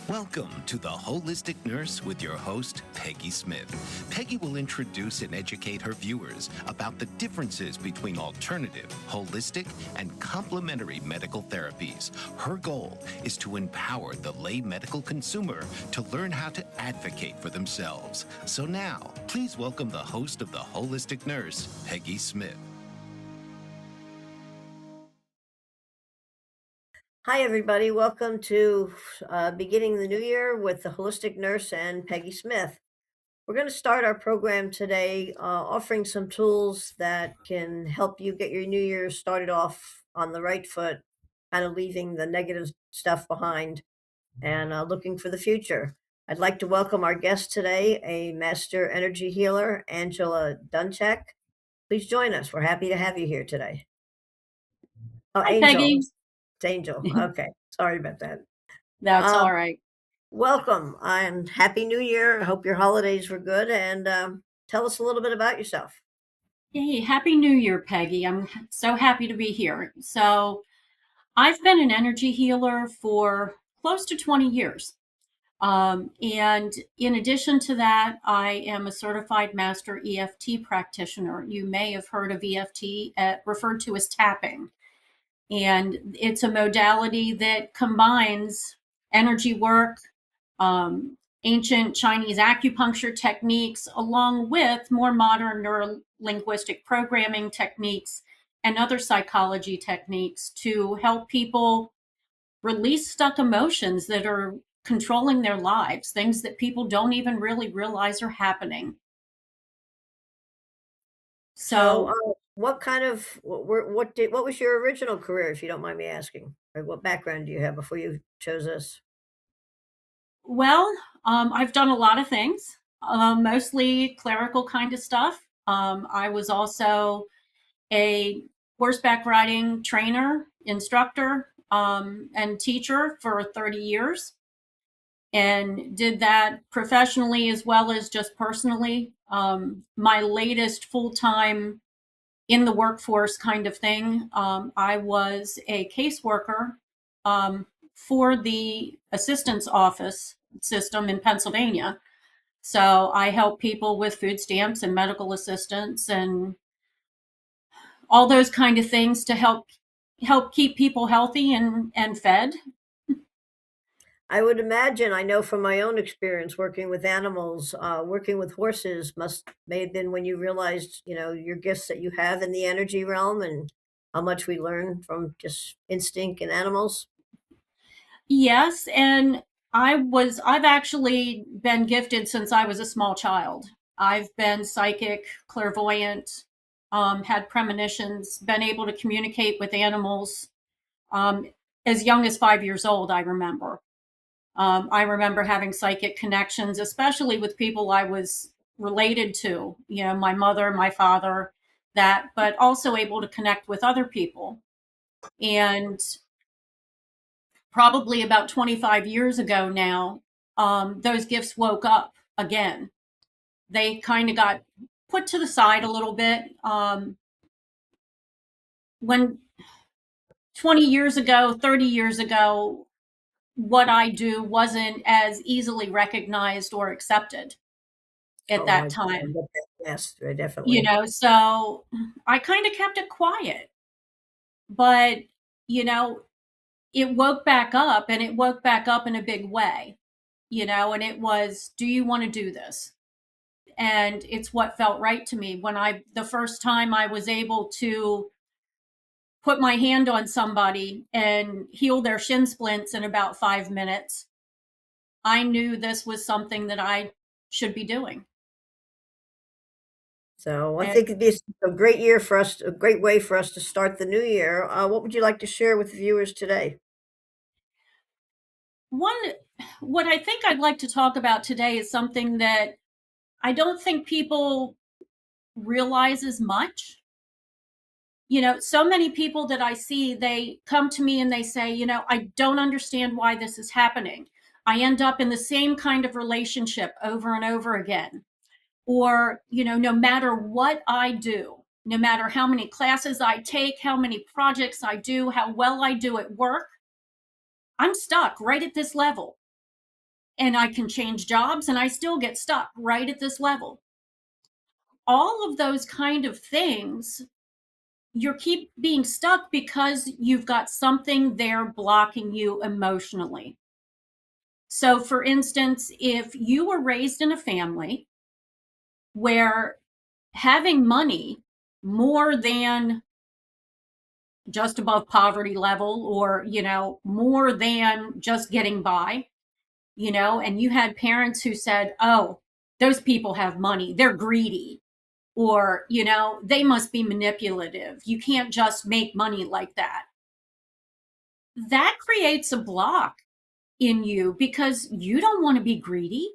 Welcome to The Holistic Nurse with your host, Peggy Smith. Peggy will introduce and educate her viewers about the differences between alternative, holistic, and complementary medical therapies. Her goal is to empower the lay medical consumer to learn how to advocate for themselves. So now, please welcome the host of The Holistic Nurse, Peggy Smith. Hi, everybody. Welcome to beginning the new year with the Holistic Nurse and Peggy Smith. We're going to start our program today offering some tools that can help you get your new year started off on the right foot, kind of leaving the negative stuff behind and looking for the future. I'd like to welcome our guest today, a master energy healer, Angela Dunchak. Please join us. We're happy to have you here today. Oh, Hi, Angel. Peggy. It's Angel. Okay. Sorry about that. That's Um, all right. Welcome and Happy New Year. I hope your holidays were good and tell us a little bit about yourself. Hey, Happy New Year, Peggy. I'm so happy to be here. So, I've been an energy healer for close to 20 years. And in addition to that, I am a certified master EFT practitioner. You may have heard of EFT, referred to as tapping. And it's a modality that combines energy work, um, ancient Chinese acupuncture techniques, along with more modern neuro-linguistic programming techniques and other psychology techniques to help people release stuck emotions that are controlling their lives, things that people don't even really realize are happening. So, So, what kind of what was your original career, if you don't mind me asking? Or what background do you have before you chose this? well, I've done a lot of things, mostly clerical kind of stuff. I was also a horseback riding trainer, instructor, and teacher for 30 years, and did that professionally as well as just personally. My latest full time in the workforce kind of thing, I was a caseworker um, for the assistance office system in Pennsylvania. So I help people with food stamps and medical assistance and all those kind of things to help keep people healthy and fed. I would imagine, I know from my own experience working with animals, working with horses may have been when you realized, your gifts that you have in the energy realm and how much we learn from just instinct in animals. Yes, and I've actually been gifted since I was a small child. I've been psychic, clairvoyant, had premonitions, been able to communicate with animals um, as young as 5 years old. I remember having psychic connections, especially with people I was related to, my mother, my father, that, but also able to connect with other people. And probably about 25 years ago now, those gifts woke up again. They kind of got put to the side a little bit. When 20 years ago, 30 years ago, what I do wasn't as easily recognized or accepted at Oh, I that get time. that. Yes, definitely. So I kind of kept it quiet, but you know, it woke back up, and it woke back up in a big way, and it was, do you want to do this? And it's what felt right to me when the first time I was able to put my hand on somebody and heal their shin splints in about 5 minutes. I knew this was something that I should be doing. So I And think it'd be a great year for us, a great way for us to start the new year. What would you like to share with the viewers today? one what I think I'd like to talk about today is something that I don't think people realize as much. So many people that I see, they come to me and they say, I don't understand why this is happening. I end up in the same kind of relationship over and over again. Or, no matter what I do, no matter how many classes I take, how many projects I do, how well I do at work, I'm stuck right at this level. and I can change jobs and I still get stuck right at this level. All of those kind of things, you keep being stuck because you've got something there blocking you emotionally. So, for instance, if you were raised in a family where having money more than just above poverty level, or, more than just getting by, and you had parents who said, oh, those people have money, they're greedy, or, they must be manipulative. You can't just make money like that. That creates a block in you because you don't want to be greedy.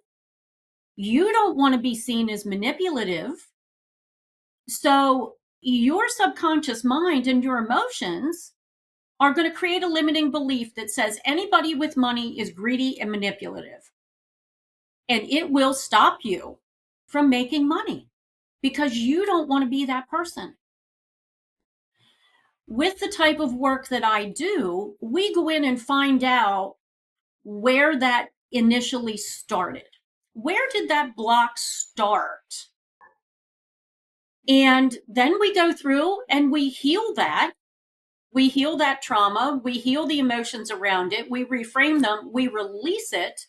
You don't want to be seen as manipulative. So your subconscious mind and your emotions are going to create a limiting belief that says anybody with money is greedy and manipulative. And it will stop you from making money because you don't want to be that person. With the type of work that I do, we go in and find out where that initially started. Where did that block start? And then we go through and we heal that. We heal that trauma. We heal the emotions around it. We reframe them. We release it.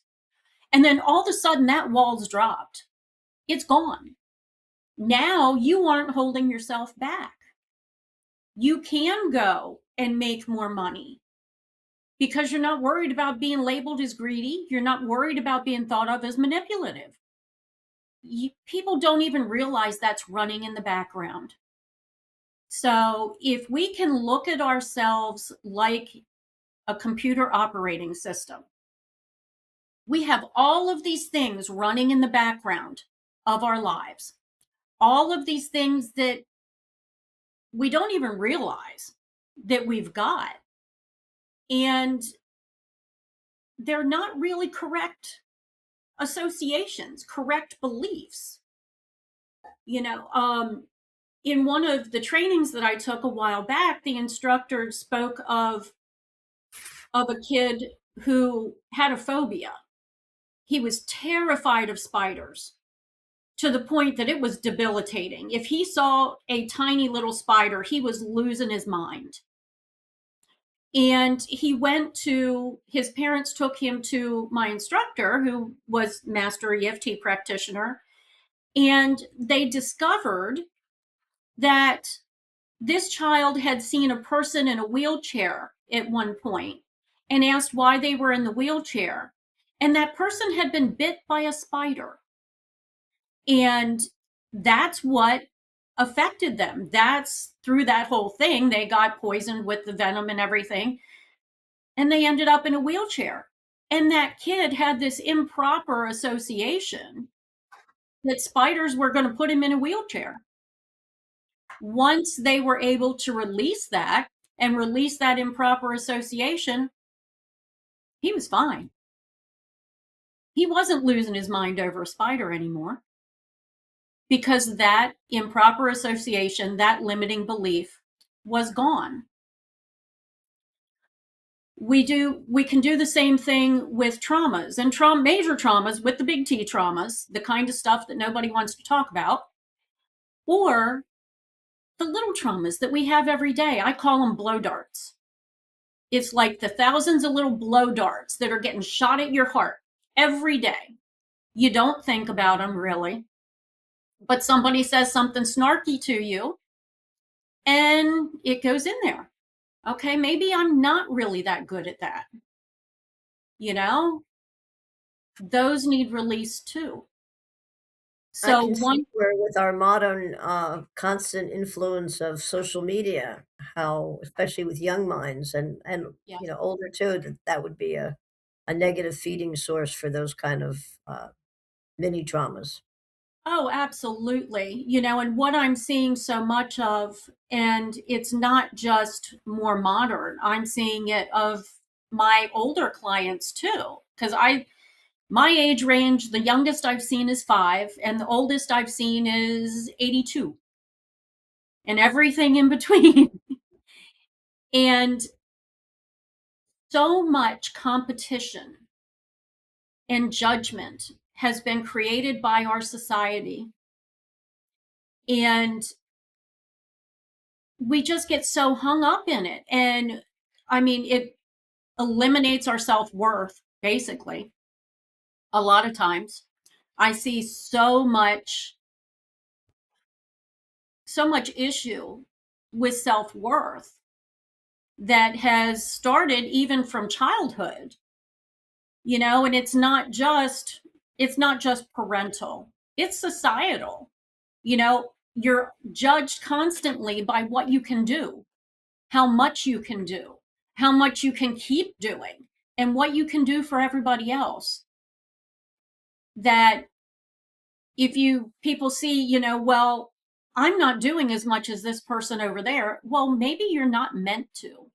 And then all of a sudden that wall's dropped. It's gone. Now you aren't holding yourself back. You can go and make more money because you're not worried about being labeled as greedy. You're not worried about being thought of as manipulative. People don't even realize that's running in the background. So if we can look at ourselves like a computer operating system, we have all of these things running in the background of our lives, all of these things that we don't even realize that we've got. And they're not really correct associations, correct beliefs. In one of the trainings that I took a while back, the instructor spoke of a kid who had a phobia. He was terrified of spiders to the point that it was debilitating. If he saw a tiny little spider, he was losing his mind. And his parents took him to my instructor, who was master EFT practitioner, and they discovered that this child had seen a person in a wheelchair at one point and asked why they were in the wheelchair. And that person had been bit by a spider. And that's what affected them. That's through that whole thing. They got poisoned with the venom and everything. And they ended up in a wheelchair. And that kid had this improper association that spiders were going to put him in a wheelchair. Once they were able to release that and release that improper association, he was fine. He wasn't losing his mind over a spider anymore because that improper association, that limiting belief was gone. We can do the same thing with traumas and major traumas, with the big T traumas, the kind of stuff that nobody wants to talk about, or the little traumas that we have every day. I call them blow darts. It's like the thousands of little blow darts that are getting shot at your heart every day. You don't think about them really, but somebody says something snarky to you and it goes in there. Okay, maybe I'm not really that good at that. Those need release too. So with our modern constant influence of social media, how, especially with young minds and yes. Older too, that would be a negative feeding source for those kind of mini traumas. Oh, absolutely. And what I'm seeing so much of, and it's not just more modern, I'm seeing it of my older clients too. Because my age range, the youngest I've seen is 5, and the oldest I've seen is 82, and everything in between. And so much competition and judgment has been created by our society. And we just get so hung up in it. And I mean, it eliminates our self-worth, basically. A lot of times I see so much issue with self-worth that has started even from childhood, and it's not just parental, it's societal. You're judged constantly by what you can do, how much you can do, how much you can keep doing, and what you can do for everybody else. That if people see, well, I'm not doing as much as this person over there. Well, maybe you're not meant to.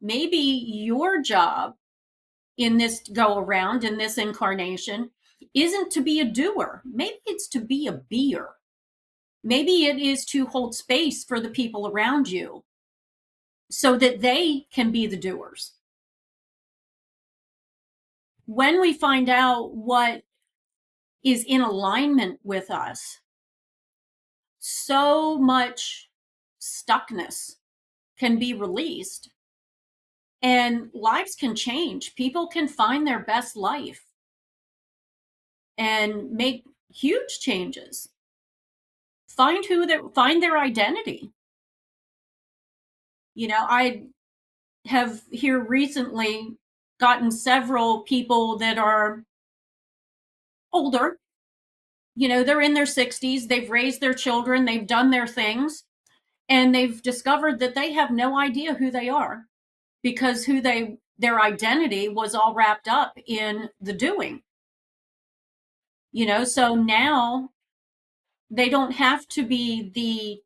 Maybe your job in this go around, in this incarnation, isn't to be a doer. Maybe it's to be a beer. Maybe it is to hold space for the people around you so that they can be the doers. When we find out what is in alignment with us, so much stuckness can be released and lives can change. People can find their best life and make huge changes. Find their identity. I have here recently gotten several people that are older. They're in their 60s, they've raised their children, they've done their things, and they've discovered that they have no idea who they are because their identity was all wrapped up in the doing. So now they don't have to be the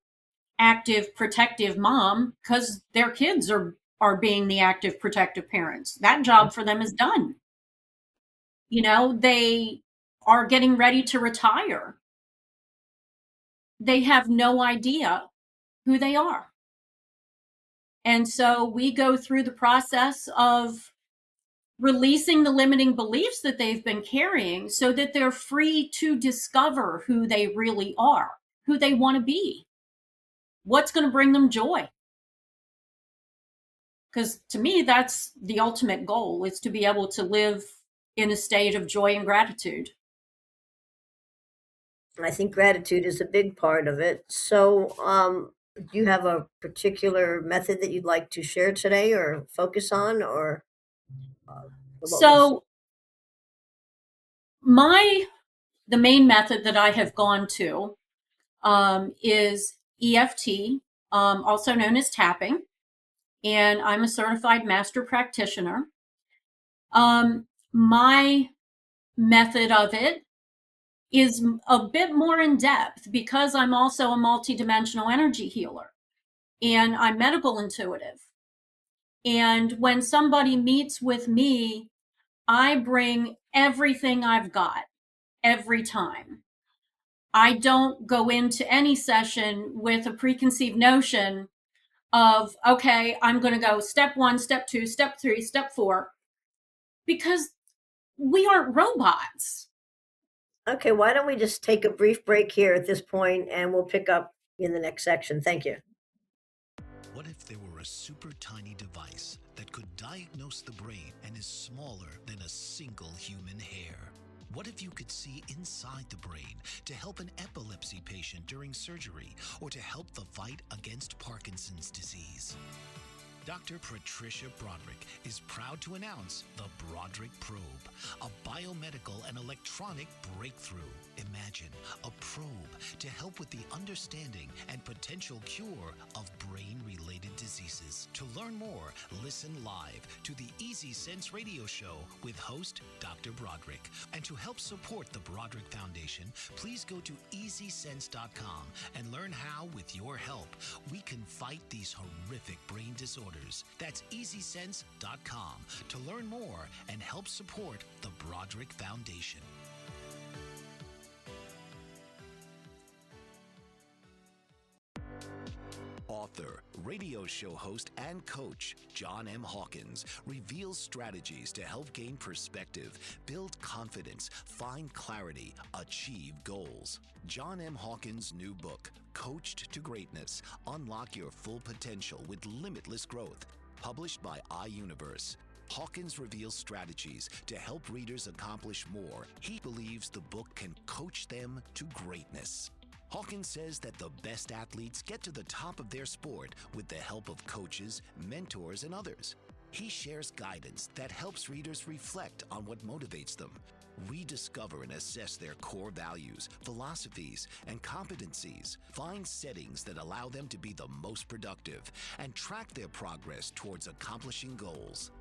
active, protective mom because their kids are being the active, protective parents. That job for them is done. They are getting ready to retire. They have no idea who they are. And so we go through the process of releasing the limiting beliefs that they've been carrying so that they're free to discover who they really are, who they want to be, what's going to bring them joy. Because to me, that's the ultimate goal, is to be able to live in a state of joy and gratitude. I think gratitude is a big part of it. So, do you have a particular method that you'd like to share today or focus on, or So the main method that I have gone to is EFT, also known as tapping, and I'm a certified master practitioner. My method of it is a bit more in depth because I'm also a multidimensional energy healer and I'm medical intuitive. And when somebody meets with me, I bring everything I've got every time. I don't go into any session with a preconceived notion of, okay, I'm going to go step 1, step 2, step 3, step 4, because we aren't robots. Okay, why don't we just take a brief break here at this point and we'll pick up in the next section. Thank you. What if there were a super tiny device that could diagnose the brain and is smaller than a single human hair? What if you could see inside the brain to help an epilepsy patient during surgery or to help the fight against Parkinson's disease? Dr. Patricia Broderick is proud to announce the Broderick Probe, a biomedical and electronic breakthrough. Imagine a probe to help with the understanding and potential cure of brain-related diseases. To learn more, listen live to the Easy Sense radio show with host Dr. Broderick. And to help support the Broderick Foundation, please go to EasySense.com and learn how, with your help, we can fight these horrific brain disorders. That's EasySense.com to learn more and help support the Broderick Foundation. Author, Radio show host and coach John M. Hawkins reveals strategies to help gain perspective, build confidence, find clarity, achieve goals. John M. Hawkins' new book, Coached to Greatness, Unlock Your Full Potential with Limitless Growth, published by iUniverse. Hawkins reveals strategies to help readers accomplish more. He believes the book can coach them to greatness. Hawkins says that the best athletes get to the top of their sport with the help of coaches, mentors, and others. He shares guidance that helps readers reflect on what motivates them, rediscover and assess their core values, philosophies, and competencies, find settings that allow them to be the most productive, and track their progress towards accomplishing goals.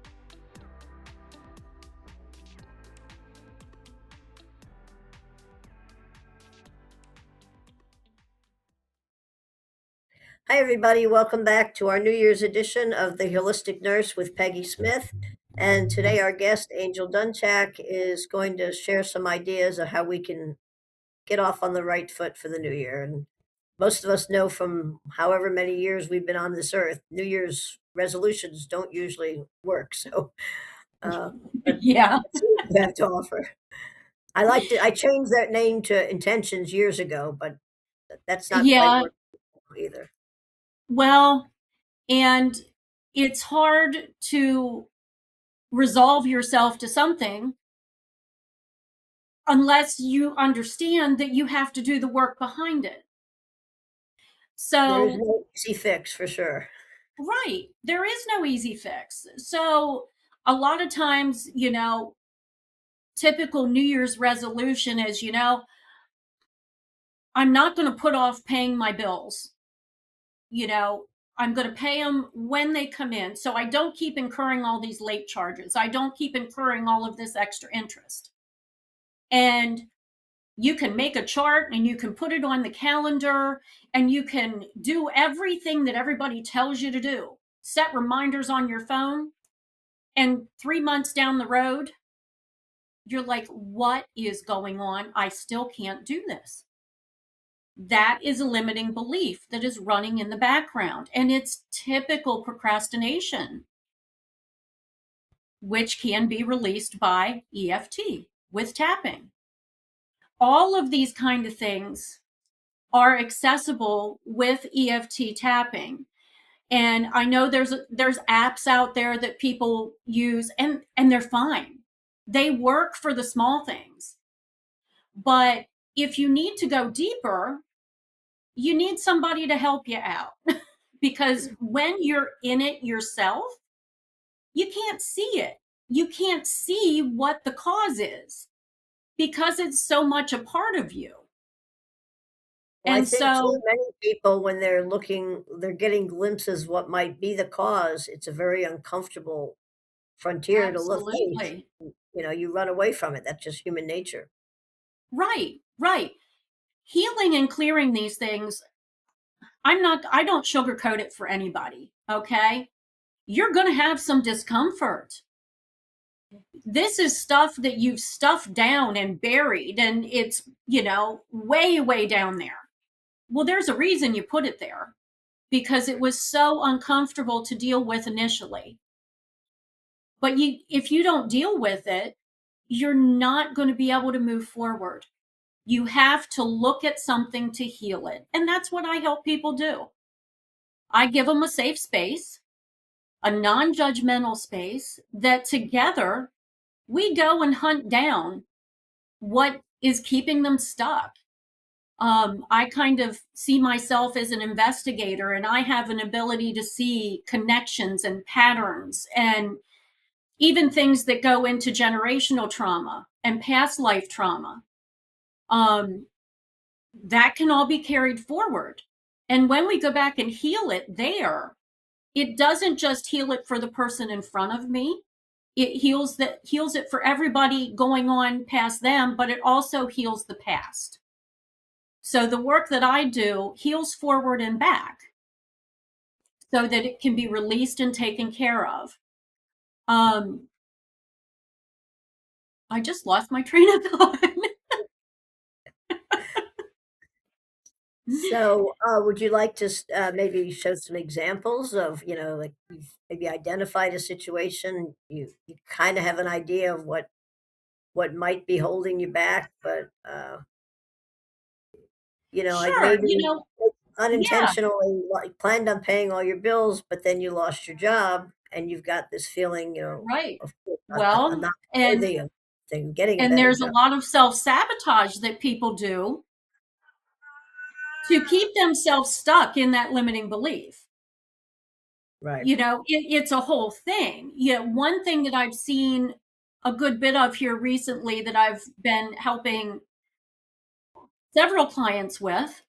Hi, everybody. Welcome back to our New Year's edition of The Holistic Nurse with Peggy Smith. And today our guest, Angel Dunchak, is going to share some ideas of how we can get off on the right foot for the new year. And most of us know from however many years we've been on this earth, New Year's resolutions don't usually work. So but Yeah. let's see what you have to offer. I changed that name to intentions years ago, but that's not quite Yeah. working either. Well, and it's hard to resolve yourself to something unless you understand that you have to do the work behind it. There's So, no easy fix for sure. right, there is no easy fix. So, a lot of times, typical New Year's resolution is, I'm not going to put off paying my bills. I'm going to pay them when they come in. So I don't keep incurring all these late charges. I don't keep incurring all of this extra interest. And you can make a chart and you can put it on the calendar and you can do everything that everybody tells you to do. Set reminders on your phone. And 3 months down the road, you're like, what is going on? I still can't do this. That is a limiting belief that is running in the background. And it's typical procrastination, which can be released by EFT with tapping. All of these kind of things are accessible with EFT tapping. And I know there's apps out there that people use and they're fine. They work for the small things. But if you need to go deeper, you need somebody to help you out. Because when you're in it yourself, you can't see it. You can't see what the cause is because it's so much a part of you. Well, And I think too many people, when they're getting glimpses what might be the cause. It's a very uncomfortable frontier to face. absolutely. You run away from it. That's just human nature. Right, right. Healing and clearing these things, I don't sugarcoat it for anybody, okay? You're going to have some discomfort. This is stuff that you've stuffed down and buried, and it's, way, way down there. Well, there's a reason you put it there because it was so uncomfortable to deal with initially. But if you don't deal with it, you're not going to be able to move forward. You have to look at something to heal it. And that's what I help people do. I give them a safe space, a non-judgmental space that together we go and hunt down what is keeping them stuck. I kind of see myself as an investigator, and I have an ability to see connections and patterns and even things that go into generational trauma and past life trauma. That can all be carried forward. And when we go back and heal it there, it doesn't just heal it for the person in front of me. It heals it for everybody going on past them, but it also heals the past. So the work that I do heals forward and back so that it can be released and taken care of. I just lost my train of thought. So, would you like to maybe show some examples of, like you've maybe identified a situation, you kind of have an idea of what might be holding you back, but like Sure, maybe yeah, unintentionally like planned on paying all your bills, but then you lost your job and you've got this feeling, right. of I'm Well, not and worthy of thing, getting a and better there's a job. lot of self-sabotage that people do to keep themselves stuck in that limiting belief. Right. It's a whole thing. One thing that I've seen a good bit of here recently that I've been helping several clients with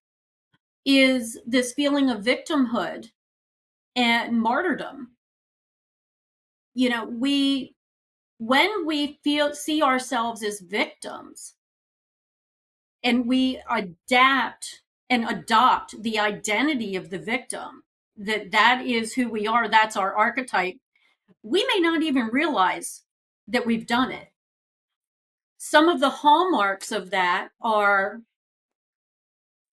is this feeling of victimhood and martyrdom. We when we see ourselves as victims and we adapt and adopt the identity of the victim, that is who we are, that's our archetype, we may not even realize that we've done it. Some of the hallmarks of that are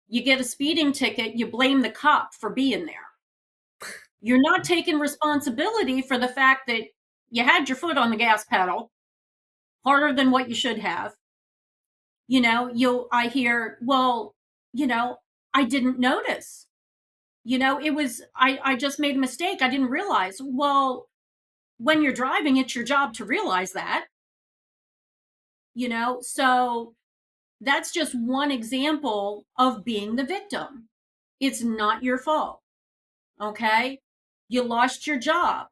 you get a speeding ticket, you blame the cop for being there. You're not taking responsibility for the fact that you had your foot on the gas pedal harder than what you should have. I hear, well, you know, I didn't notice. It was I just made a mistake. I didn't realize. Well, when you're driving, it's your job to realize that. So that's just one example of being the victim. It's not your fault. Okay? You lost your job.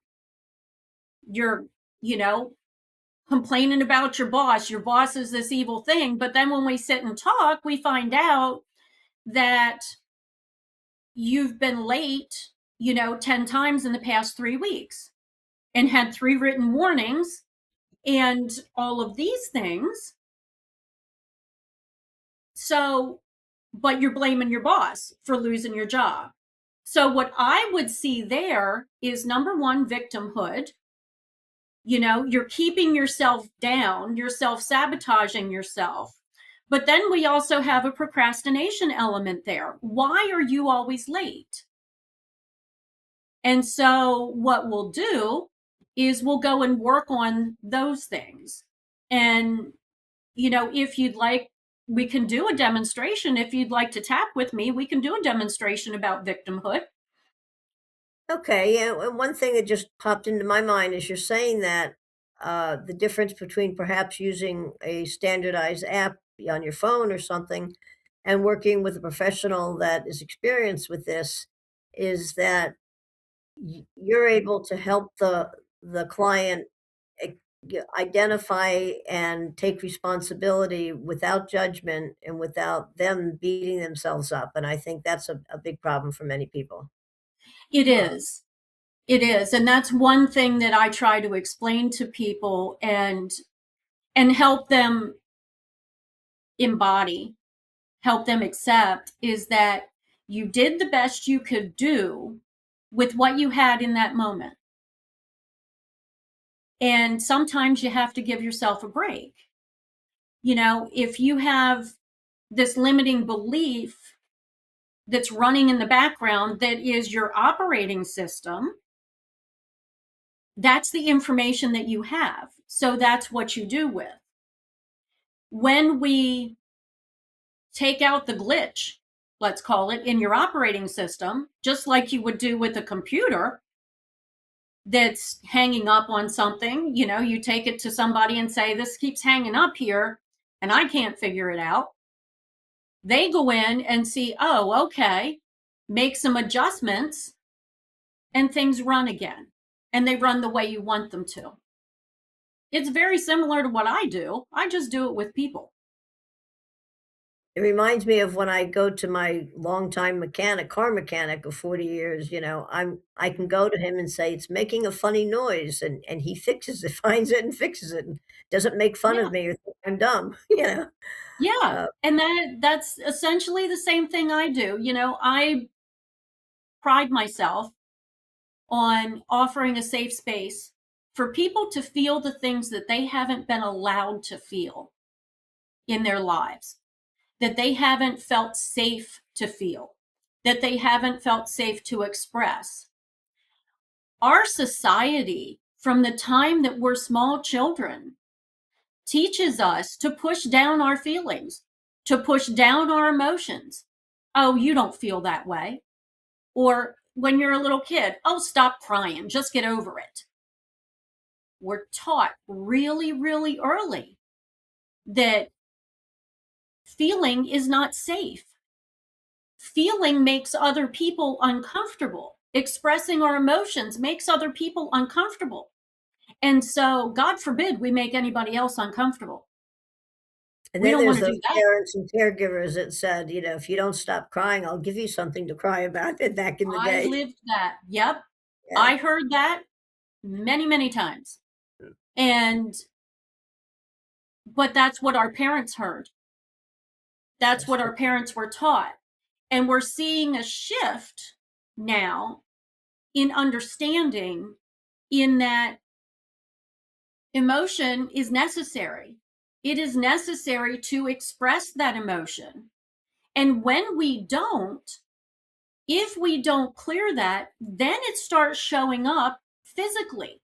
You're, you know, complaining about your boss. Your boss is this evil thing. But then when we sit and talk, we find out that you've been late, 10 times in the past 3 weeks and had 3 written warnings and all of these things. So, but you're blaming your boss for losing your job. So, what I would see there is number one, victimhood. You're keeping yourself down, you're self sabotaging yourself. But then we also have a procrastination element there. Why are you always late? And so, what we'll do is we'll go and work on those things. And, if you'd like, we can do a demonstration. If you'd like to tap with me, we can do a demonstration about victimhood. Okay, yeah, and one thing that just popped into my mind is you're saying that the difference between perhaps using a standardized app on your phone or something and working with a professional that is experienced with this is that you're able to help the client eh, identify and take responsibility without judgment and without them beating themselves up. And I think that's a big problem for many people. It is. It is. And that's one thing that I try to explain to people and help them embody, help them accept is that you did the best you could do with what you had in that moment. And sometimes you have to give yourself a break. If you have this limiting belief that's running in the background that is your operating system, that's the information that you have. So that's what you do with. When we take out the glitch, let's call it, in your operating system, just like you would do with a computer that's hanging up on something, you take it to somebody and say, this keeps hanging up here and I can't figure it out. They go in and see, oh, okay, make some adjustments and things run again. And they run the way you want them to. It's very similar to what I do. I just do it with people. It reminds me of when I go to my longtime car mechanic of 40 years, I can go to him and say, "It's making a funny noise," and he fixes it, finds it and fixes it, and doesn't make fun Yeah. of me or think I'm dumb, Yeah. Uh, And that's essentially the same thing I do. I pride myself on offering a safe space for people to feel the things that they haven't been allowed to feel in their lives. that they haven't felt safe to feel, that they haven't felt safe to express. Our society, from the time that we're small children, teaches us to push down our feelings, to push down our emotions. Oh, you don't feel that way. Or when you're a little kid, oh, stop crying, just get over it. We're taught really, really early that feeling is not safe. Feeling makes other people uncomfortable. Expressing our emotions makes other people uncomfortable. And so, God forbid we make anybody else uncomfortable. And We then don't there's want to those do that. parents and caregivers that said, if you don't stop crying, I'll give you something to cry about it back in the I day. lived that. Yep. Yeah. I heard that many, many times. But that's what our parents heard. That's what our parents were taught. And we're seeing a shift now in understanding in that emotion is necessary. It is necessary to express that emotion. And when we don't, if we don't clear that, then it starts showing up physically.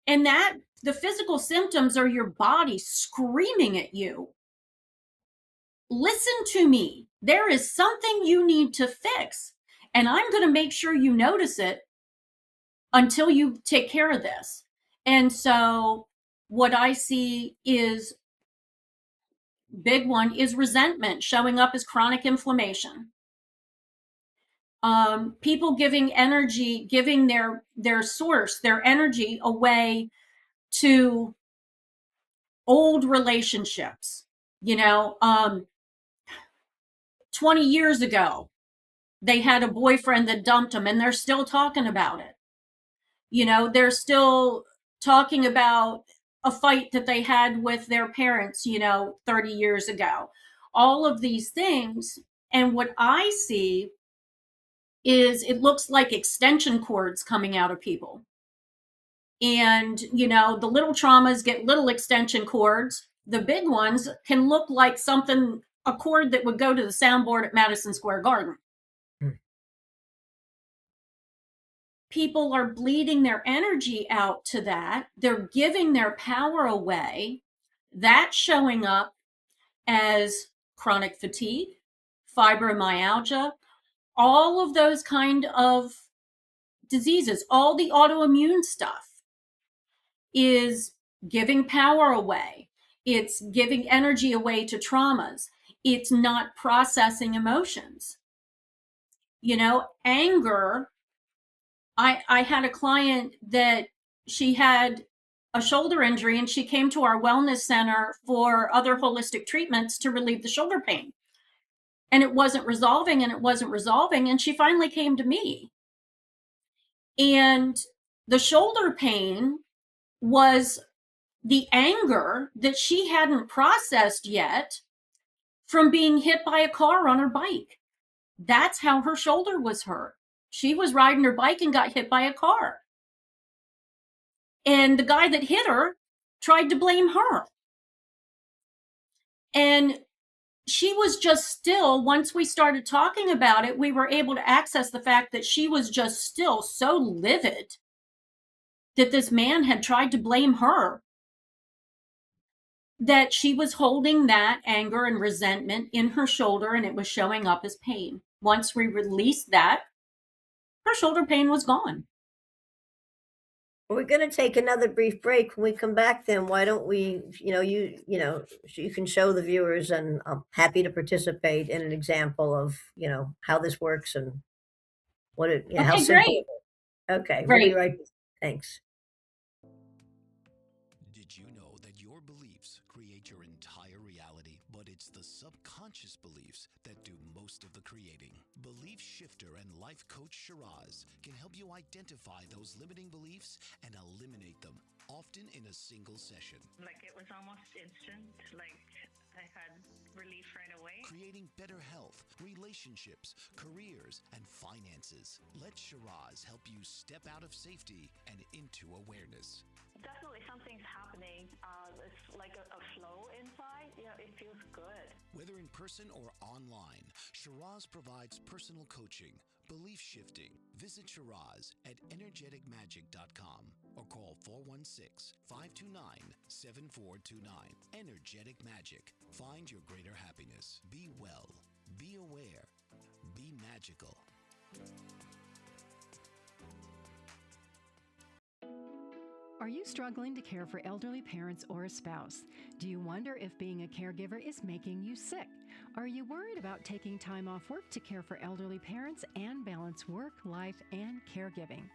And that the physical symptoms are your body screaming at you. Listen to me. There is something you need to fix. And I'm going to make sure you notice it until you take care of this. And so what I see is big one is resentment showing up as chronic inflammation. People giving energy, giving their source, their energy away to old relationships. 20 years ago, they had a boyfriend that dumped them and they're still talking about it. They're still talking about a fight that they had with their parents, 30 years ago. All of these things. And what I see is it looks like extension cords coming out of people. And, the little traumas get little extension cords. The big ones can look like a cord that would go to the soundboard at Madison Square Garden. People are bleeding their energy out to that. They're giving their power away. That's showing up as chronic fatigue, fibromyalgia, all of those kind of diseases, all the autoimmune stuff is giving power away. It's giving energy away to traumas. It's not processing emotions. Anger. I had a client that she had a shoulder injury and she came to our wellness center for other holistic treatments to relieve the shoulder pain. And it wasn't resolving and it wasn't resolving. And she finally came to me. And the shoulder pain was the anger that she hadn't processed yet from being hit by a car on her bike. That's how her shoulder was hurt. She was riding her bike and got hit by a car. And the guy that hit her tried to blame her. And she was just still, once we started talking about it, we were able to access the fact that she was just still so livid that this man had tried to blame her, that she was holding that anger and resentment in her shoulder and it was showing up as pain. Once we released that, her shoulder pain was gone. We're going to take another brief break. When we come back, then why don't we, you can show the viewers, and I'm happy to participate in an example of, how this works and what it, how simple great. it is. Okay, Great. we'll be right back. Thanks. Did you know that your beliefs create your entire reality, but it's the subconscious beliefs that do most of the creating? Belief shifter and life coach Shiraz can help you identify those limiting beliefs and eliminate them, often in a single session. Like, it was almost instant. Like, I had relief right away. Creating better health, relationships, careers, and finances. Let Shiraz help you step out of safety and into awareness. Definitely something's happening. It's like a flow inside. It feels good. Whether in person or online, Shiraz provides personal coaching, belief shifting. Visit Shiraz at energeticmagic.com or call 416-529-7429. Energetic Magic. Find your greater happiness. Be well. Be aware. Be magical. Are you struggling to care for elderly parents or a spouse? Do you wonder if being a caregiver is making you sick? Are you worried about taking time off work to care for elderly parents and balance work, life, and caregiving?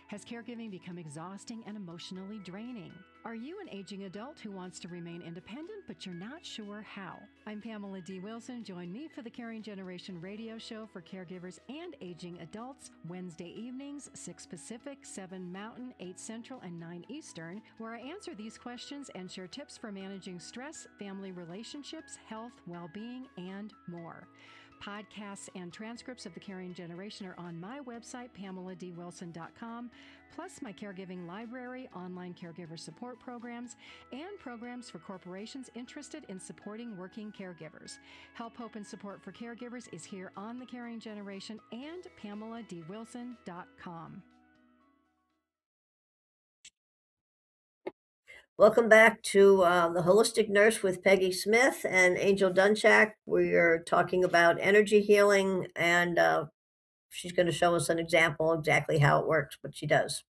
Has caregiving become exhausting and emotionally draining? Are you an aging adult who wants to remain independent, but you're not sure how? I'm Pamela D. Wilson. Join me for the Caring Generation radio show for caregivers and aging adults, Wednesday evenings, 6 Pacific, 7 Mountain, 8 Central, and 9 Eastern, where I answer these questions and share tips for managing stress, family relationships, health, well-being, and more. Podcasts and transcripts of the Caring Generation are on my website, PamelaDWilson.com, plus my caregiving library, online caregiver support programs, and programs for corporations interested in supporting working caregivers. Help, hope, and support for caregivers is here on the Caring Generation and PamelaDWilson.com. Welcome back to The Holistic Nurse with Peggy Smith and Angel Dunchak. We're talking about energy healing, and she's going to show us an example exactly how it works, what she does.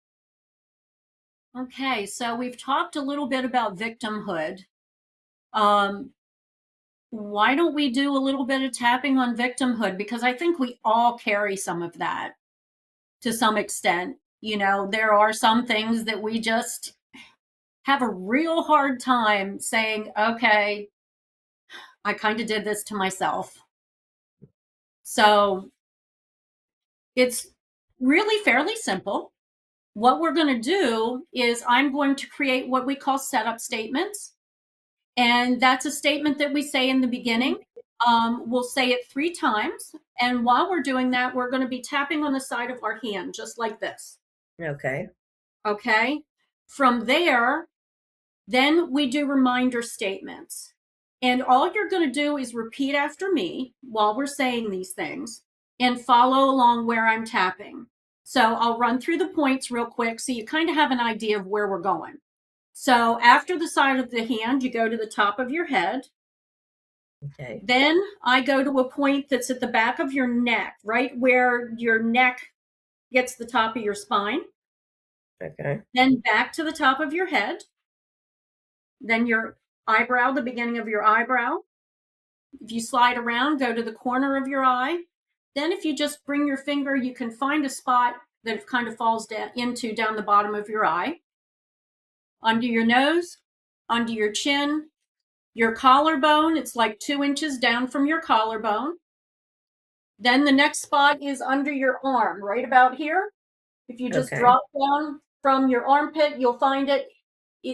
Okay, so we've talked a little bit about victimhood. Why don't we do a little bit of tapping on victimhood? Because I think we all carry some of that to some extent. There are some things that we just have a real hard time saying, okay, I kind of did this to myself. So it's really fairly simple. What we're going to do is I'm going to create what we call setup statements. And that's a statement that we say in the beginning. We'll say it 3 times. And while we're doing that, we're going to be tapping on the side of our hand, just like this. Okay. Okay. From there, then we do reminder statements. And all you're going to do is repeat after me while we're saying these things and follow along where I'm tapping. So I'll run through the points real quick so you kind of have an idea of where we're going. So after the side of the hand, you go to the top of your head. Okay. Then I go to a point that's at the back of your neck, right where your neck gets the top of your spine. Okay. Then back to the top of your head. Then your eyebrow, the beginning of your eyebrow. If you slide around, go to the corner of your eye. Then if you just bring your finger, you can find a spot that kind of falls down the bottom of your eye. Under your nose, under your chin, your collarbone, it's like 2 inches down from your collarbone. Then the next spot is under your arm, right about here. If you just drop down from your armpit, you'll find it.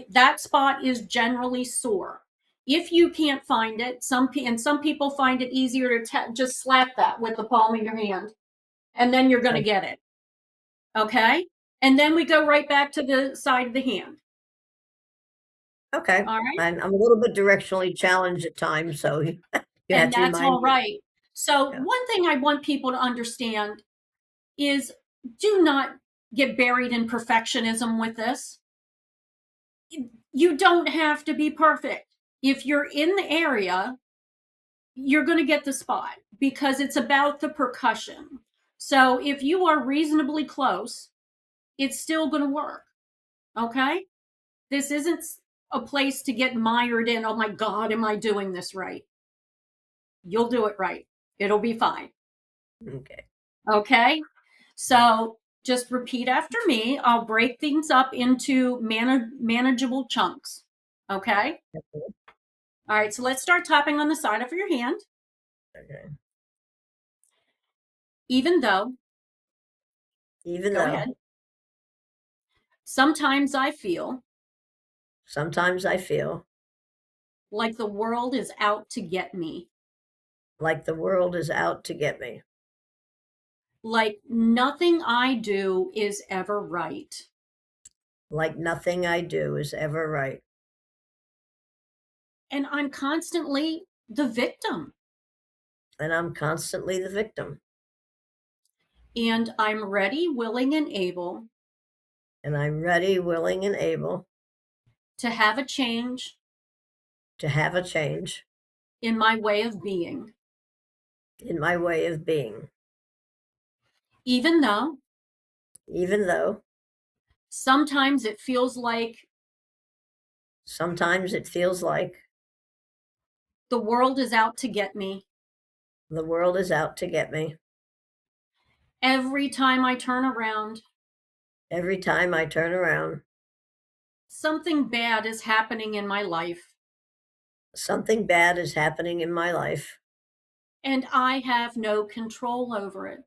That spot is generally sore. If you can't find it, some people find it easier to just slap that with the palm of your hand, and then you're going to get it. Okay? And then we go right back to the side of the hand. Okay. All right. I'm a little bit directionally challenged at times, so you have to that's all remind me. right. So one thing I want people to understand is do not get buried in perfectionism with this. You don't have to be perfect. If you're in the area, you're going to get the spot because it's about the percussion. So if you are reasonably close, it's still going to work. Okay? This isn't a place to get mired in, oh my God, am I doing this right? You'll do it right. It'll be fine. Okay. Okay? So just repeat after me. I'll break things up into manageable chunks. Okay? All right, so let's start tapping on the side of your hand. Okay. Even though. Go ahead. Sometimes I feel. like the world is out to get me, like the world is out to get me, like nothing I do is ever right, like nothing I do is ever right, and I'm constantly the victim, and I'm constantly the victim, and I'm ready, willing, and able and I'm ready, willing, and able to have a change to have a change in my way of being, in my way of being, even though even though sometimes it feels like sometimes it feels like the world is out to get me. the world is out to get me. Every time I turn around, Every time I turn around, something bad is happening in my life, something bad is happening in my life, and I have no control over it.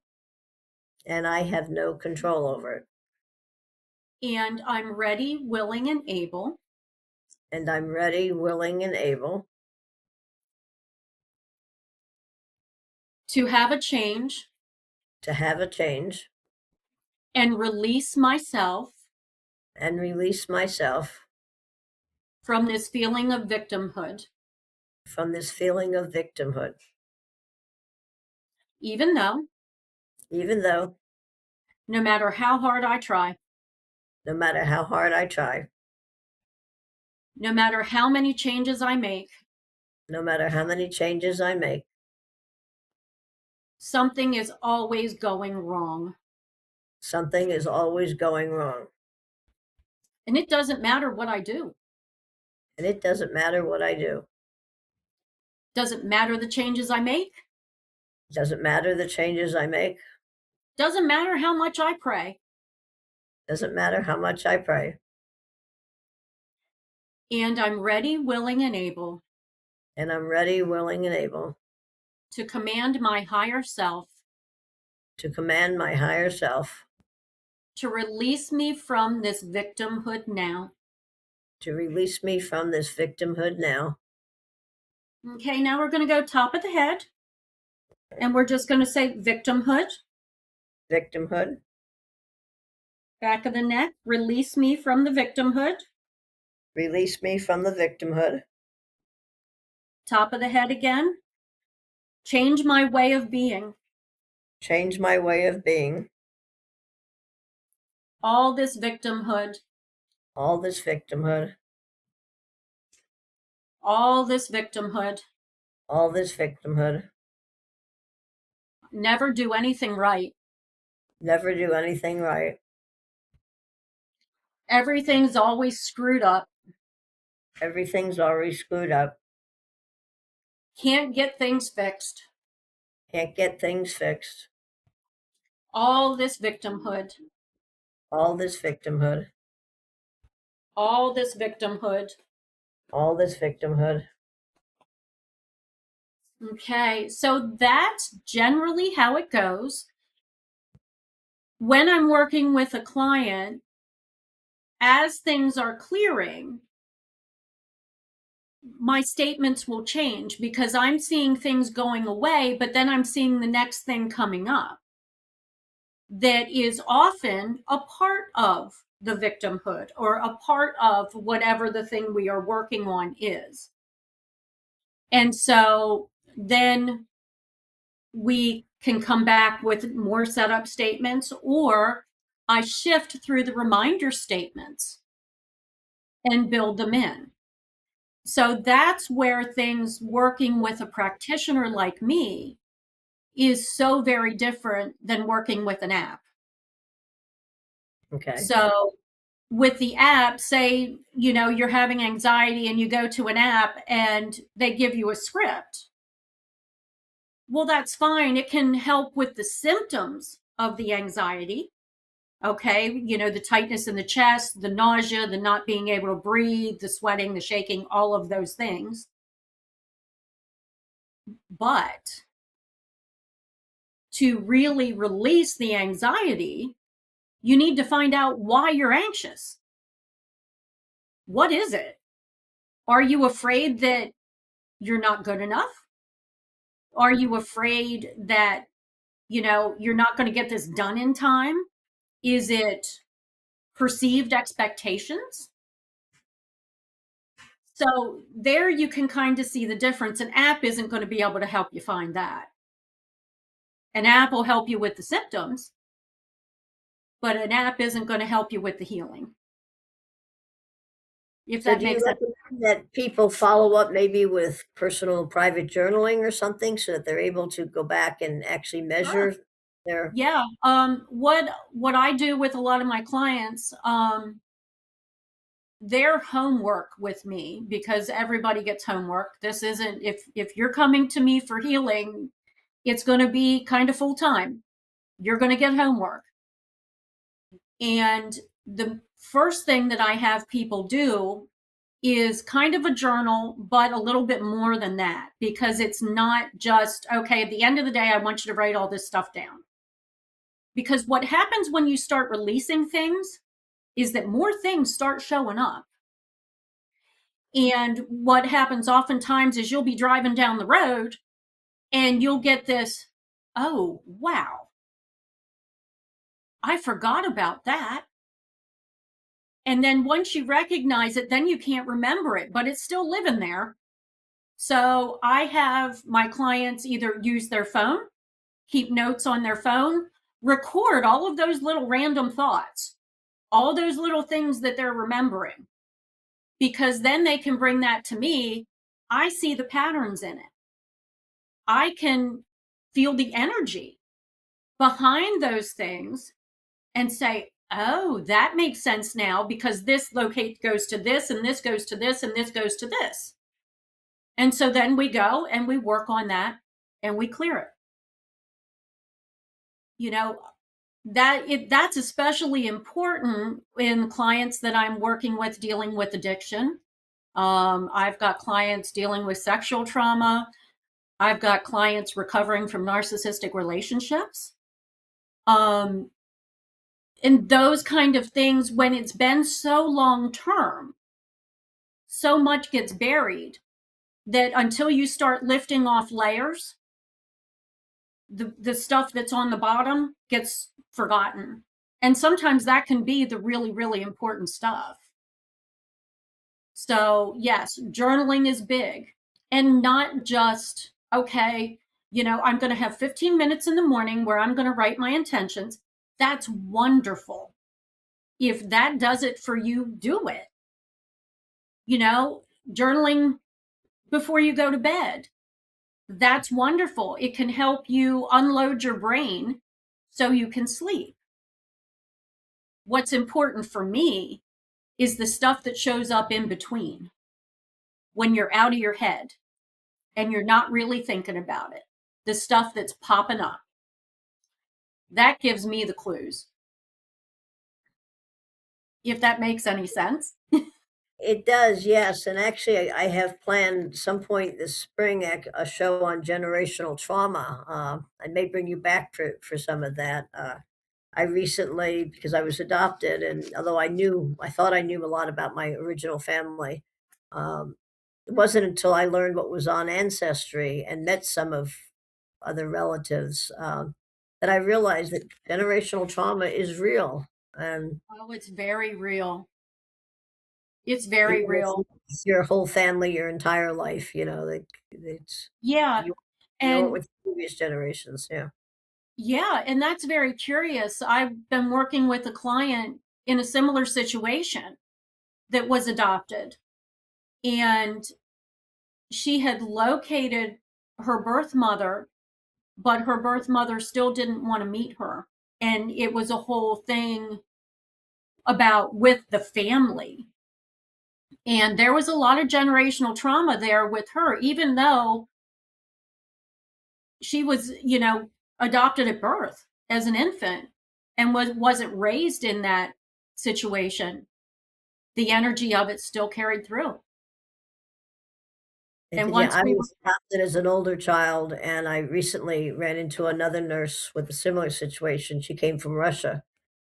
and I have no control over it. And I'm ready, willing, and able And I'm ready, willing, and able to have a change to have a change and release myself and release myself from this feeling of victimhood, from this feeling of victimhood, even though even though no matter how hard I try, no matter how hard I try, no matter how many changes I make, no matter how many changes I make, something is always going wrong. something is always going wrong. And it doesn't matter what I do. And it doesn't matter what I do. Doesn't matter the changes I make. Doesn't matter the changes I make. Doesn't matter how much I pray. Doesn't matter how much I pray. And I'm ready, willing, and able And I'm ready, willing, and able to command my higher self to command my higher self to release me from this victimhood now. to release me from this victimhood now. Okay, now we're going to go top of the head. And we're just going to say victimhood. Victimhood. Back of the neck, release me from the victimhood. Release me from the victimhood. Top of the head again. Change my way of being. Change my way of being. All this victimhood. All this victimhood. All this victimhood. All this victimhood. Never do anything right. Never do anything right. Everything's always screwed up. Everything's already screwed up. Can't get things fixed. Can't get things fixed. All this victimhood. All this victimhood. All this victimhood. All this victimhood. Okay, so that's generally how it goes. When I'm working with a client, as things are clearing, my statements will change because I'm seeing things going away, but then I'm seeing the next thing coming up that is often a part of the victimhood or a part of whatever the thing we are working on is. And so then we can come back with more setup statements, or I shift through the reminder statements and build them in. So that's where things working with a practitioner like me is so very different than working with an app. Okay. So with the app, say, you're having anxiety and you go to an app and they give you a script. Well, that's fine. It can help with the symptoms of the anxiety. Okay. The tightness in the chest, the nausea, the not being able to breathe, the sweating, the shaking, all of those things. But to really release the anxiety, you need to find out why you're anxious. What is it? Are you afraid that you're not good enough? Are you afraid that, you're not going to get this done in time? Is it perceived expectations? So there you can kind of see the difference. An app isn't going to be able to help you find that. An app will help you with the symptoms, but an app isn't going to help you with the healing. If So that do you makes sense. recommend that people follow up maybe with personal private journaling or something so that they're able to go back and actually Sure. measure their Yeah. What I do with a lot of my clients, their homework with me, because everybody gets homework. This isn't, if you're coming to me for healing, it's going to be kind of full time. You're going to get homework. And the first thing that I have people do is kind of a journal, but a little bit more than that, because it's not just, okay, at the end of the day, I want you to write all this stuff down. Because what happens when you start releasing things is that more things start showing up. And what happens oftentimes is you'll be driving down the road and you'll get this, oh, wow, I forgot about that. And then once you recognize it, then you can't remember it, but it's still living there. So I have my clients either use their phone, keep notes on their phone, record all of those little random thoughts, all those little things that they're remembering, because then they can bring that to me. I see the patterns in it. I can feel the energy behind those things and say, oh, that makes sense now, because this locate goes to this, and this goes to this, and this goes to this. And so then we go and we work on that and we clear it. That's especially important in clients that I'm working with dealing with addiction. I've got clients dealing with sexual trauma. I've got clients recovering from narcissistic relationships. And those kind of things, when it's been so long term, so much gets buried that until you start lifting off layers, the stuff that's on the bottom gets forgotten. And sometimes that can be the really, really important stuff. So yes, journaling is big, and not just, okay, I'm going to have 15 minutes in the morning where I'm going to write my intentions. That's wonderful. If that does it for you, do it. Journaling before you go to bed. That's wonderful. It can help you unload your brain so you can sleep. What's important for me is the stuff that shows up in between, when you're out of your head and you're not really thinking about it. The stuff that's popping up. That gives me the clues. If that makes any sense. It does, yes. And actually, I have planned some point this spring a show on generational trauma. I may bring you back for some of that. I recently, because I was adopted, and although I thought I knew a lot about my original family, um, it wasn't until I learned what was on Ancestry and met some of other relatives that I realized that generational trauma is real. And Oh, it's very real. It's very even if real. it's your whole family, your entire life, like it's Yeah. you know it And with previous generations. Yeah. yeah, and that's very curious. I've been working with a client in a similar situation that was adopted, and she had located her birth mother, but her birth mother still didn't want to meet her. And it was a whole thing about with the family. And there was a lot of generational trauma there with her, even though she was, adopted at birth as an infant and wasn't raised in that situation. The energy of it still carried through. And Yeah, once I we were was adopted as an older child, and I recently ran into another nurse with a similar situation. She came from Russia,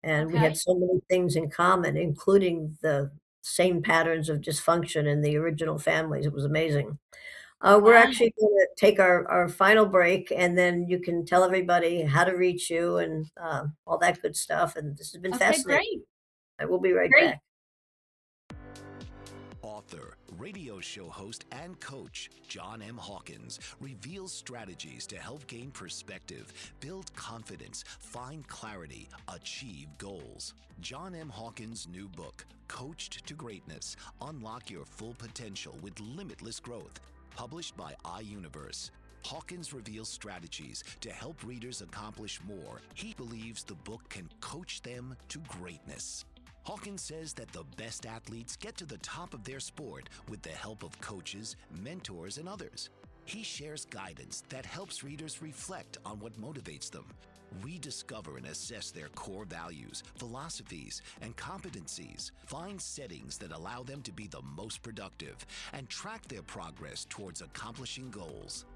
and we okay, had so many things in common, including the same patterns of dysfunction in the original families. It was amazing. We're Wow. actually going to take our final break, and then you can tell everybody how to reach you and all that good stuff. And this has been Okay, fascinating. great. I will be right Great. back. Author, radio show host, and coach John M. Hawkins reveals strategies to help gain perspective, build confidence, find clarity, achieve goals. John M. Hawkins' new book, Coached to Greatness: Unlock Your Full Potential with Limitless Growth, published by iUniverse. Hawkins reveals strategies to help readers accomplish more. He believes the book can coach them to greatness. Hawkins says that the best athletes get to the top of their sport with the help of coaches, mentors, and others. He shares guidance that helps readers reflect on what motivates them, rediscover and assess their core values, philosophies, and competencies, find settings that allow them to be the most productive, and track their progress towards accomplishing goals.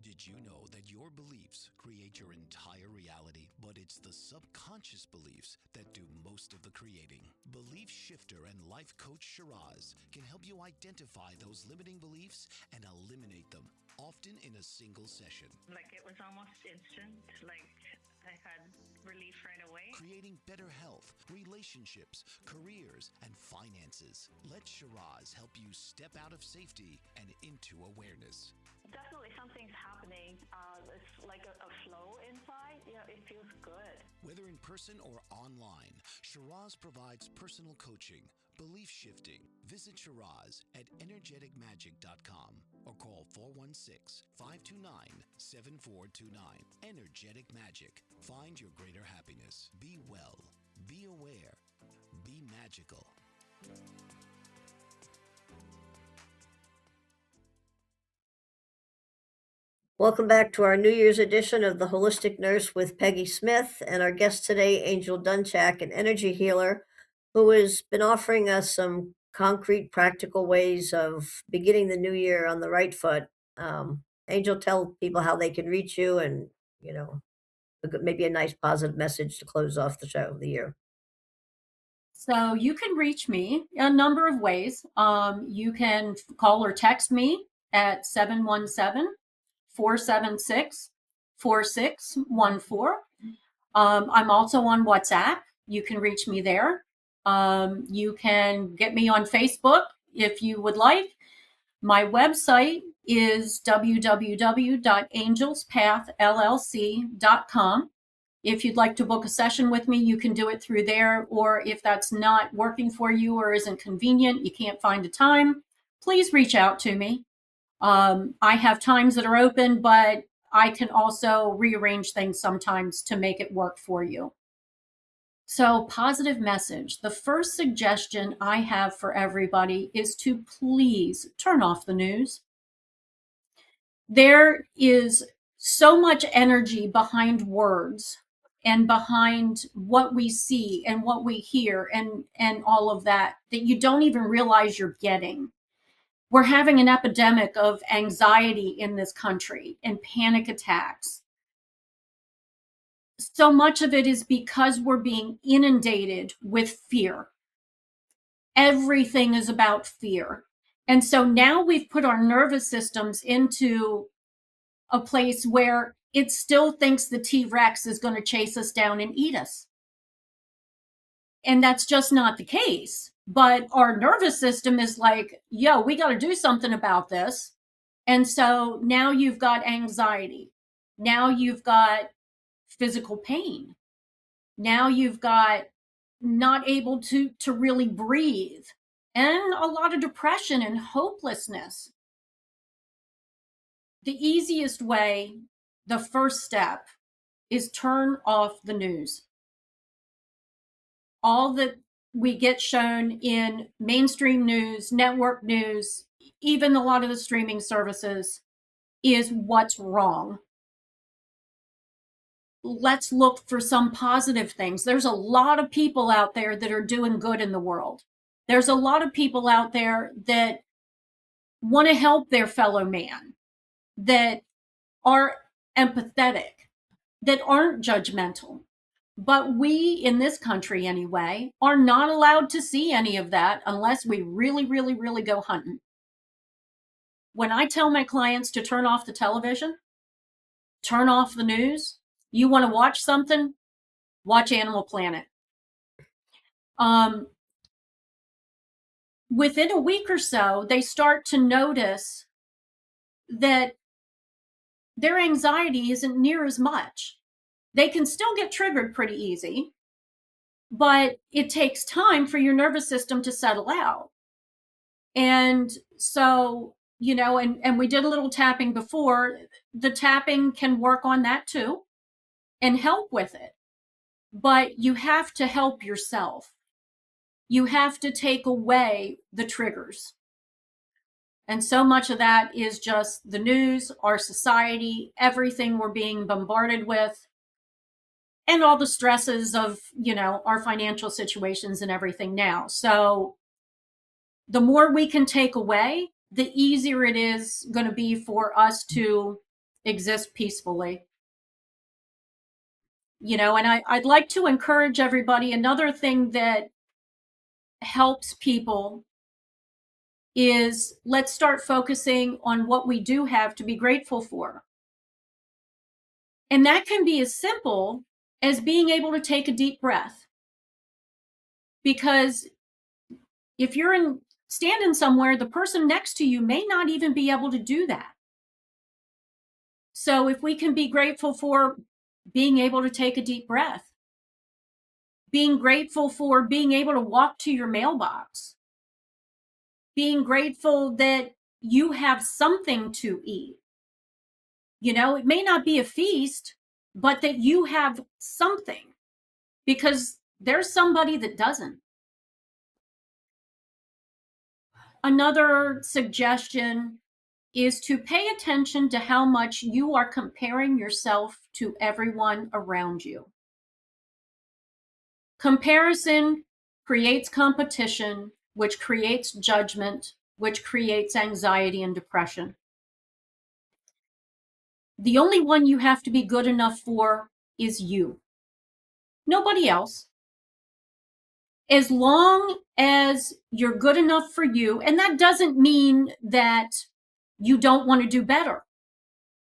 Did you know that your beliefs create your entire reality, but it's the subconscious beliefs that do most of the creating? Belief shifter and life coach Shiraz can help you identify those limiting beliefs and eliminate them, often in a single session. Like it was almost instant, like I had relief right away. Creating better health, relationships, careers, and finances. Let Shiraz help you step out of safety and into awareness. Definitely something's happening. It's like a flow inside. It feels good. Whether in person or online, Shiraz provides personal coaching, belief shifting. Visit Shiraz at energeticmagic.com or call 416-529-7429. Energetic Magic. Find your greater happiness. Be well. Be aware. Be magical. Welcome back to our New Year's edition of The Holistic Nurse with Peggy Smith, and our guest today, Angel Dunchak, an energy healer who has been offering us some concrete, practical ways of beginning the new year on the right foot. Angel, tell people how they can reach you and, maybe a nice positive message to close off the show of the year. So you can reach me a number of ways. You can call or text me at 717-476-4614. I'm also on WhatsApp. You can reach me there. You can get me on Facebook if you would like. My website is www.angelspathllc.com. If you'd like to book a session with me, you can do it through there. Or if that's not working for you or isn't convenient, you can't find a time, please reach out to me. I have times that are open, but I can also rearrange things sometimes to make it work for you. So, positive message. The first suggestion I have for everybody is to please turn off the news. There is so much energy behind words and behind what we see and what we hear and all of that you don't even realize you're getting. We're having an epidemic of anxiety in this country and panic attacks. So much of it is because we're being inundated with fear. Everything is about fear. And so now we've put our nervous systems into a place where it still thinks the T-Rex is going to chase us down and eat us. And that's just not the case. But our nervous system is like, yo, we got to do something about this. And so now you've got anxiety. Now you've got physical pain. Now you've got not able to really breathe, and a lot of depression and hopelessness. The easiest way, the first step, is turn off the news. All that we get shown in mainstream news, network news, even a lot of the streaming services is what's wrong. Let's look for some positive things. There's a lot of people out there that are doing good in the world. There's a lot of people out there that want to help their fellow man, that are empathetic, that aren't judgmental. But we, in this country anyway, are not allowed to see any of that unless we really, really, really go hunting. When I tell my clients to turn off the television, turn off the news, you want to watch something, watch Animal Planet. Within a week or so, they start to notice that their anxiety isn't near as much. They can still get triggered pretty easy, but it takes time for your nervous system to settle out. And so, and we did a little tapping before. The tapping can work on that too and help with it. But you have to help yourself. You have to take away the triggers. And so much of that is just the news, our society, everything we're being bombarded with, and all the stresses of, our financial situations and everything now. So the more we can take away, the easier it is going to be for us to exist peacefully. And I'd like to encourage everybody. Another thing that helps people is let's start focusing on what we do have to be grateful for. And that can be as simple as being able to take a deep breath. Because if you're standing somewhere, the person next to you may not even be able to do that. So if we can be grateful for being able to take a deep breath, being grateful for being able to walk to your mailbox, being grateful that you have something to eat. It may not be a feast, but that you have something, because there's somebody that doesn't. Another suggestion is to pay attention to how much you are comparing yourself to everyone around you. Comparison creates competition, which creates judgment, which creates anxiety and depression. The only one you have to be good enough for is you. Nobody else. As long as you're good enough for you, and that doesn't mean that you don't want to do better.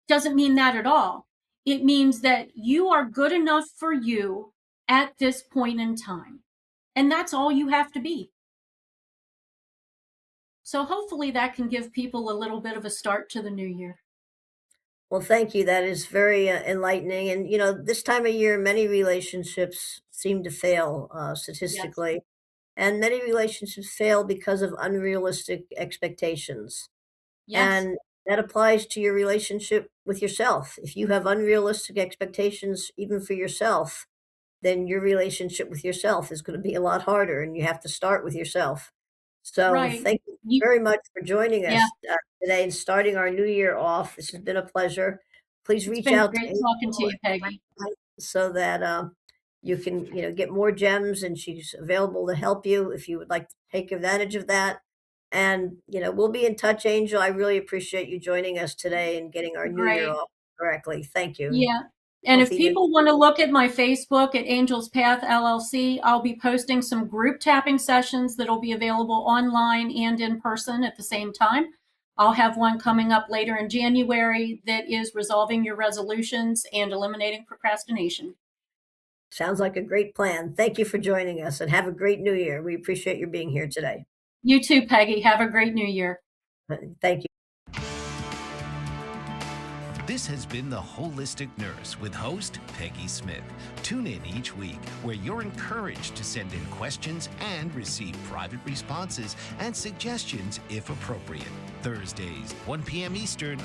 Doesn't mean that at all. It means that you are good enough for you at this point in time. And that's all you have to be. So hopefully that can give people a little bit of a start to the new year. Well, thank you. That is very enlightening. And, this time of year, many relationships seem to fail statistically. Yes. And many relationships fail because of unrealistic expectations. Yes. And that applies to your relationship with yourself. If you have unrealistic expectations, even for yourself, then your relationship with yourself is going to be a lot harder, and you have to start with yourself. So Right. thank you very much for joining us Yeah. today and starting our new year off. This has been a pleasure. Please It's reach been out to great talking to you, Peggy. so that you can get more gems, and she's available to help you if you would like to take advantage of that. And we'll be in touch, Angel. I really appreciate you joining us today and getting our new year Great. off correctly. Thank you. Yeah. And if Healthy new- people want to look at my Facebook at Angels Path LLC, I'll be posting some group tapping sessions that'll be available online and in person at the same time. I'll have one coming up later in January that is resolving your resolutions and eliminating procrastination. Sounds like a great plan. Thank you for joining us, and have a great new year. We appreciate your being here today. You too, Peggy. Have a great new year. Thank you. This has been The Holistic Nurse with host Peggy Smith. Tune in each week where you're encouraged to send in questions and receive private responses and suggestions if appropriate. Thursdays, 1 p.m. Eastern.